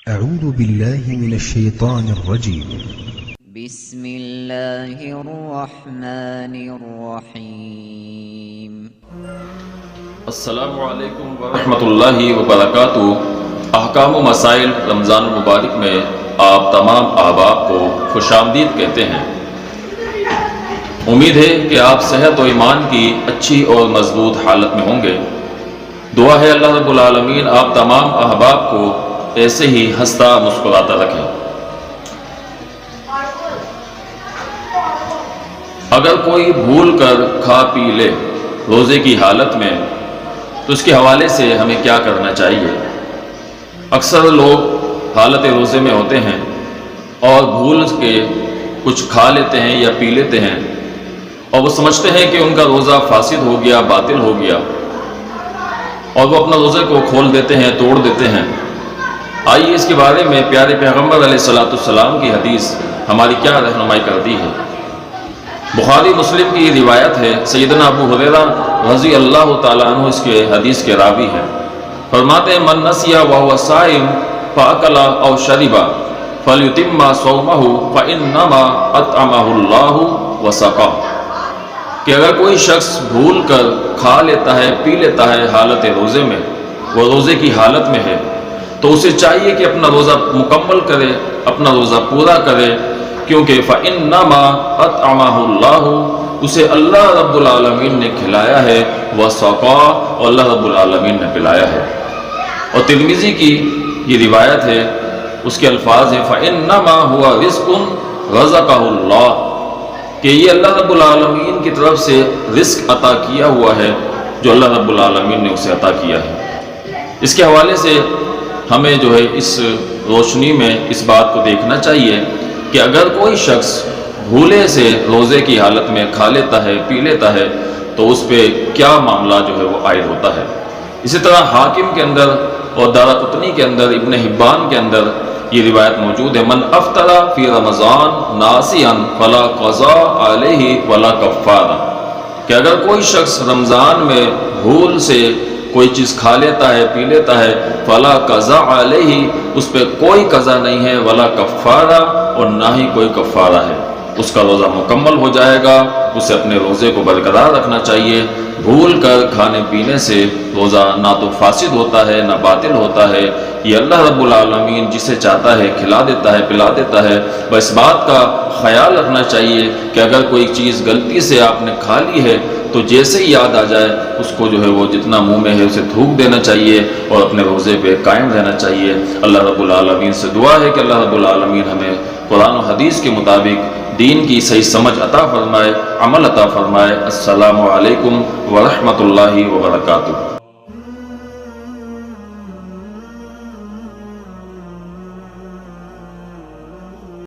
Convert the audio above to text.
أعوذ بالله من الشيطان الرجيم. بسم الله الرحمن الرحيم. السلام علیکم ورحمۃ اللہ وبرکاتہ. احکام و مسائل رمضان المبارک میں آپ تمام احباب کو خوش آمدید کہتے ہیں. امید ہے کہ آپ صحت و ایمان کی اچھی اور مضبوط حالت میں ہوں گے. دعا ہے اللہ رب العالمین آپ تمام احباب کو ایسے ہی ہنستا مسکراتا رکھیں. اگر کوئی بھول کر کھا پی لے روزے کی حالت میں تو اس کے حوالے سے ہمیں کیا کرنا چاہیے؟ اکثر لوگ حالت روزے میں ہوتے ہیں اور بھول کے کچھ کھا لیتے ہیں یا پی لیتے ہیں اور وہ سمجھتے ہیں کہ ان کا روزہ فاسد ہو گیا، باطل ہو گیا، اور وہ اپنا روزے کو کھول دیتے ہیں، توڑ دیتے ہیں. آئیے اس کے بارے میں پیارے پیغمبر علیہ السلام کی حدیث ہماری کیا رہنمائی کرتی ہے. بخاری مسلم کی روایت ہے. سیدنا ابو ہریرہ رضی اللہ تعالیٰ عنہ اس کے حدیث کے راوی ہیں. فرماتے ہیں من نسیا وهو صائم فاکل او شرب فلیتم صومه فانما اطعمه اللہ وسقاه، کہ اگر کوئی شخص بھول کر کھا لیتا ہے، پی لیتا ہے حالت روزے میں، وہ روزے کی حالت میں ہے، تو اسے چاہیے کہ اپنا روزہ مکمل کرے، اپنا روزہ پورا کرے، کیونکہ فَإِنَّمَا أَطْعَمَهُ اللَّهُ، اسے اللہ رب العالمین نے کھلایا ہے، وَسَقَاهُ، اور اللہ رب العالمین نے پلایا ہے. اور ترمذی کی یہ روایت ہے، اس کے الفاظ ہیں فَإِنَّمَا هُوَ رِزْقٌ رَزَقَهُ اللَّهُ، کہ یہ اللہ رب العالمین کی طرف سے رزق عطا کیا ہوا ہے جو اللہ رب العالمین نے اسے عطا کیا ہے. اس کے حوالے سے ہمیں جو ہے اس روشنی میں اس بات کو دیکھنا چاہیے کہ اگر کوئی شخص بھولے سے روزے کی حالت میں کھا لیتا ہے، پی لیتا ہے، تو اس پہ کیا معاملہ جو ہے وہ عائد ہوتا ہے. اسی طرح حاکم کے اندر اور دارقطنی کے اندر، ابن حبان کے اندر یہ روایت موجود ہے من افطر فی رمضان ناسیا فلا قضاء علیہ ولا کفارہ، کہ اگر کوئی شخص رمضان میں بھول سے کوئی چیز کھا لیتا ہے، پی لیتا ہے، فلا قضاء علیہ، اس پہ کوئی قضا نہیں ہے، ولا کفارہ، اور نہ ہی کوئی کفارہ ہے. اس کا روزہ مکمل ہو جائے گا. اسے اپنے روزے کو برقرار رکھنا چاہیے. بھول کر کھانے پینے سے روزہ نہ تو فاسد ہوتا ہے نہ باطل ہوتا ہے. یہ اللہ رب العالمین جسے چاہتا ہے کھلا دیتا ہے، پلا دیتا ہے. بس بات کا خیال رکھنا چاہیے کہ اگر کوئی چیز غلطی سے آپ نے کھا لی ہے تو جیسے ہی یاد آ جائے اس کو جو ہے وہ جتنا منہ میں ہے اسے تھوک دینا چاہیے اور اپنے روزے پہ قائم رہنا چاہیے. اللہ رب العالمین سے دعا ہے کہ اللہ رب العالمین ہمیں قرآن و حدیث کے مطابق دین کی صحیح سمجھ عطا فرمائے، عمل عطا فرمائے. السلام علیکم ورحمۃ اللہ وبرکاتہ.